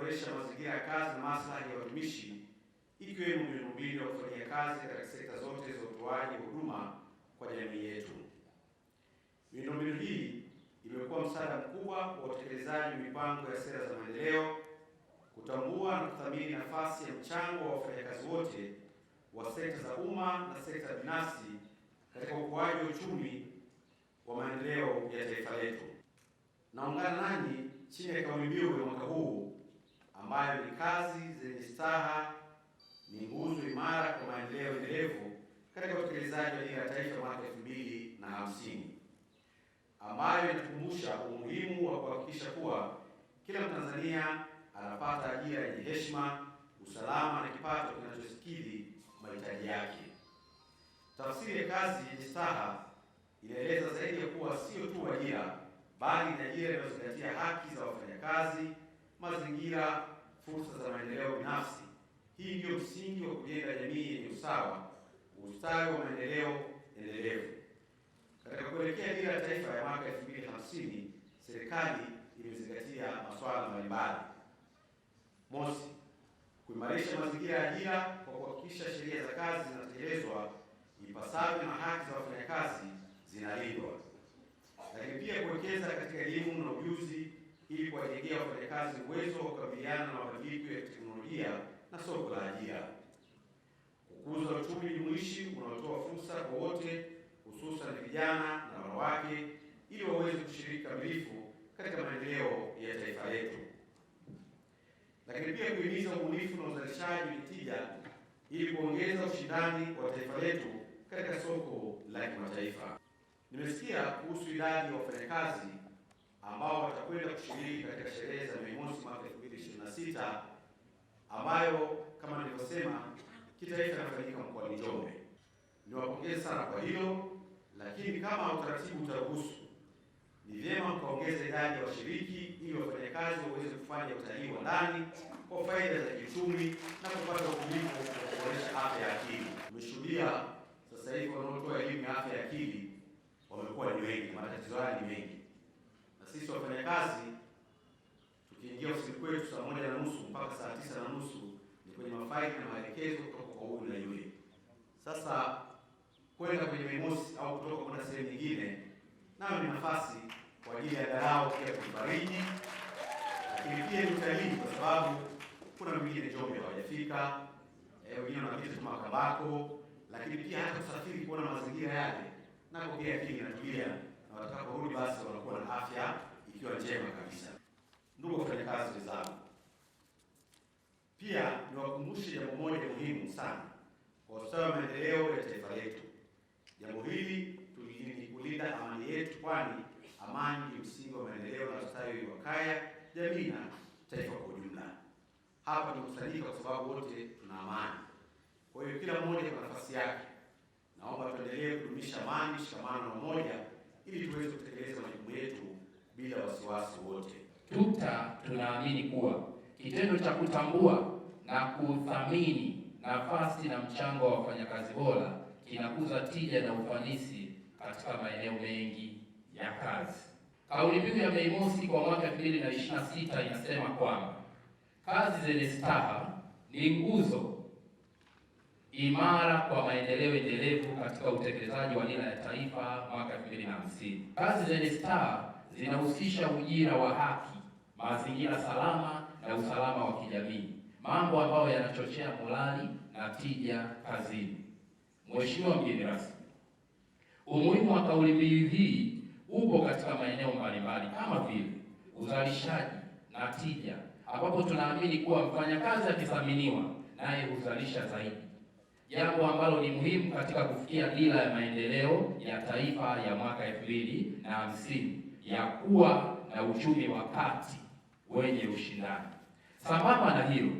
kuboresha mazingira ya kazi na maslahi ya watumishi, ikiwemo miundombinu ya kufanyia kazi katika sekta zote za utoaji huduma kwa jamii yetu. Miundombinu hii imekuwa msaada mkubwa wa utekelezaji wa mipango ya sera za maendeleo, kutambua na kuthamini nafasi ya mchango wa wafanyakazi wote wa sekta za umma na sekta binafsi katika ukuaji wa uchumi wa maendeleo ya taifa letu. Naungana nanyi chini ya kauli mbiu ya mwaka huu ambayo ni kazi zenye staha ni nguzo imara kwa maendeleo endelevu katika utekelezaji wa Dira ya Taifa mwaka 2050, ambayo inatukumbusha umuhimu wa kuhakikisha kuwa kila Mtanzania anapata ajira yenye heshima, usalama na kipato kinachokidhi mahitaji yake. Tafsiri ya kazi yenye staha inaeleza zaidi ya kuwa sio tu ajira, bali ni ajira inayozingatia haki za wafanyakazi, mazingira, fursa za maendeleo binafsi. Hii ndio msingi wa kujenga jamii yenye usawa, ustawi wa maendeleo endelevu. Katika kuelekea Dira ya Taifa ya mwaka 2050, serikali imezingatia masuala mbalimbali. Mosi, kuimarisha mazingira ya ajira kwa kuhakikisha sheria za kazi zinatekelezwa ipasavyo na haki za wafanyakazi zinalindwa. Lakini pia kuwekeza katika elimu na ujuzi ili kuwajengea wafanyakazi uwezo wa kukabiliana na mabadiliko ya teknolojia na soko la ajira. Kukuza uchumi jumuishi unaotoa fursa kwa wote, hususan vijana na wanawake, ili waweze kushiriki kamilifu katika maendeleo ya taifa letu. Lakini pia kuhimiza ubunifu na uzalishaji wenye tija ili kuongeza ushindani wa taifa letu katika soko la kimataifa. Nimesikia kuhusu idadi ya wafanyakazi ambao watakwenda kushiriki katika sherehe za Mei Mosi mwaka 2026 ambayo kama nilivyosema kitaifa inafanyika mkoani Njombe. Niwapongeze sana kwa hilo, lakini kama utaratibu utaruhusu, ni vyema mkaongeza idadi ya washiriki ili wafanyakazi waweze kufanya utalii wa ndani kwa faida za kiuchumi na kupata ubunifu wa kuboresha afya ya akili. Tumeshuhudia sasa hivi wanaotoa elimu ya afya ya akili wamekuwa ni wengi, matatizo haya ni mengi, na sisi wafanyakazi tukiingia ofisini kwetu saa 1:30 mpaka saa 9:30 ni kwenye mafaili na maelekezo kutoka kwa huyu na yule. Sasa kwenda kwenye Mei Mosi au kutoka kwenda sehemu nyingine, nayo ni nafasi kwa ajili ya darao pia kufariji, lakini pia ni utalii, kwa sababu kuna wengine Njombe hawajafika, wengine wanapita tu Makambako, lakini pia hata kusafiri kuona mazingira yale nako pia akili inatulia, na watakaporudi basi wanakuwa na afya ikiwa njema kabisa. Ndugu wafanyakazi wenzangu, pia niwakumbushe jambo moja muhimu sana kwa ustawi wa maendeleo ya taifa letu. Jambo hili tulizidi kulinda amani yetu, kwani amani ni msingi wa maendeleo na ustawi wa kaya, jamii na taifa kwa ujumla. Hapa tumekusanyika kwa sababu wote tuna amani. Kwa hiyo kila mmoja kwa nafasi yake, naomba tuendelee kudumisha amani, mshikamano na umoja ili tuweze kutekeleza majukumu yetu bila wasiwasi wote. Tunaamini kuwa kitendo cha kutambua na kuthamini nafasi na mchango wa wafanyakazi bora kinakuza tija na ufanisi katika maeneo mengi ya kazi. Kauli mbiu ya Mei Mosi kwa mwaka 2026 inasema kwamba kazi zenye staha ni nguzo imara kwa maendeleo endelevu katika utekelezaji wa Dira ya Taifa mwaka 2050. Kazi zenye staha zinahusisha ujira wa haki, mazingira salama na usalama wa kijamii, mambo ambayo yanachochea morali na tija kazini. Mheshimiwa mgeni rasmi, umuhimu wa kauli mbiu hii upo katika maeneo mbalimbali kama vile uzalishaji na tija, ambapo tunaamini kuwa mfanyakazi akithaminiwa naye huzalisha zaidi, jambo ambalo ni muhimu katika kufikia Dira ya Maendeleo ya Taifa ya mwaka 2050 ya kuwa na uchumi wa kati wenye ushindani. Sambamba na hilo,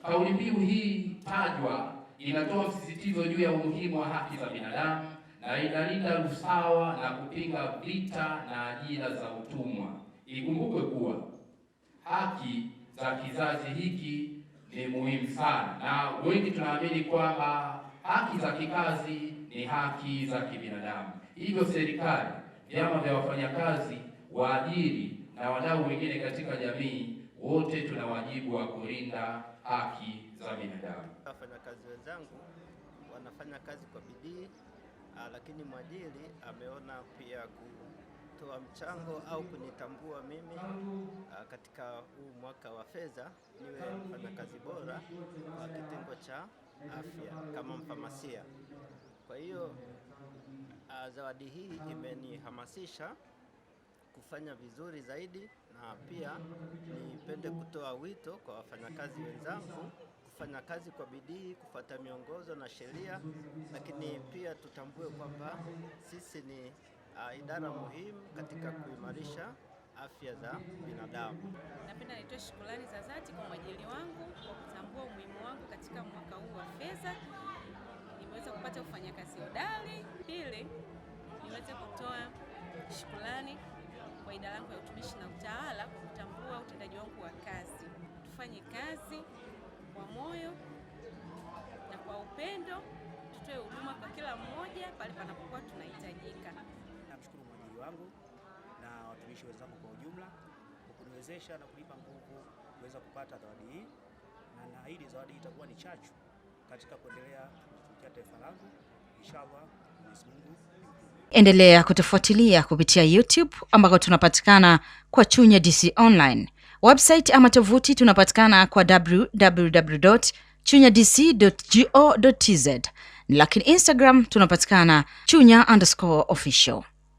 kauli mbiu hii tajwa inatoa msisitizo juu ya umuhimu wa haki za binadamu na inalinda usawa na kupinga vita na ajira za utumwa. Ikumbukwe kuwa haki za kizazi hiki ni muhimu sana, na wengi tunaamini kwamba haki za kikazi ni haki za kibinadamu. Hivyo serikali, vyama vya wafanyakazi, waajiri na wadau wengine katika jamii Wote tuna wajibu wa kulinda haki za binadamu. Wafanyakazi wenzangu wanafanya kazi kwa bidii, lakini mwajiri ameona pia kutoa mchango au kunitambua mimi katika huu mwaka wa fedha niwe mfanyakazi bora wa kitengo cha afya kama mfamasia. Kwa hiyo zawadi hii imenihamasisha kufanya vizuri zaidi, na pia nipende kutoa wito kwa wafanyakazi wenzangu kufanya kazi kwa bidii, kufuata miongozo na sheria, lakini pia tutambue kwamba sisi ni idara muhimu katika kuimarisha afya za binadamu. Napenda nitoe shukrani za dhati kwa mwajiri wangu kwa kutambua umuhimu wangu katika mwaka huu wa fedha. Nimeweza kupata ufanyakazi hodari. Pili, niweze kutoa shukrani kwa idara yangu ya utumishi na utawala kwa kutambua utendaji wangu wa kazi. Tufanye kazi kwa moyo na kwa upendo, tutoe huduma kwa kila mmoja pale panapokuwa tunahitajika. Namshukuru mwajiri wangu na watumishi wenzangu kwa ujumla kwa kuniwezesha na kunipa nguvu kuweza kupata zawadi hii, na naahidi zawadi hii itakuwa ni chachu katika kuendelea kutumikia taifa langu. Inshallah, Mwenyezi Mungu. Endelea kutufuatilia kupitia YouTube ambako tunapatikana kwa Chunya DC Online. Website ama tovuti tunapatikana kwa www.chunyadc.go.tz, lakini Instagram tunapatikana chunya_official.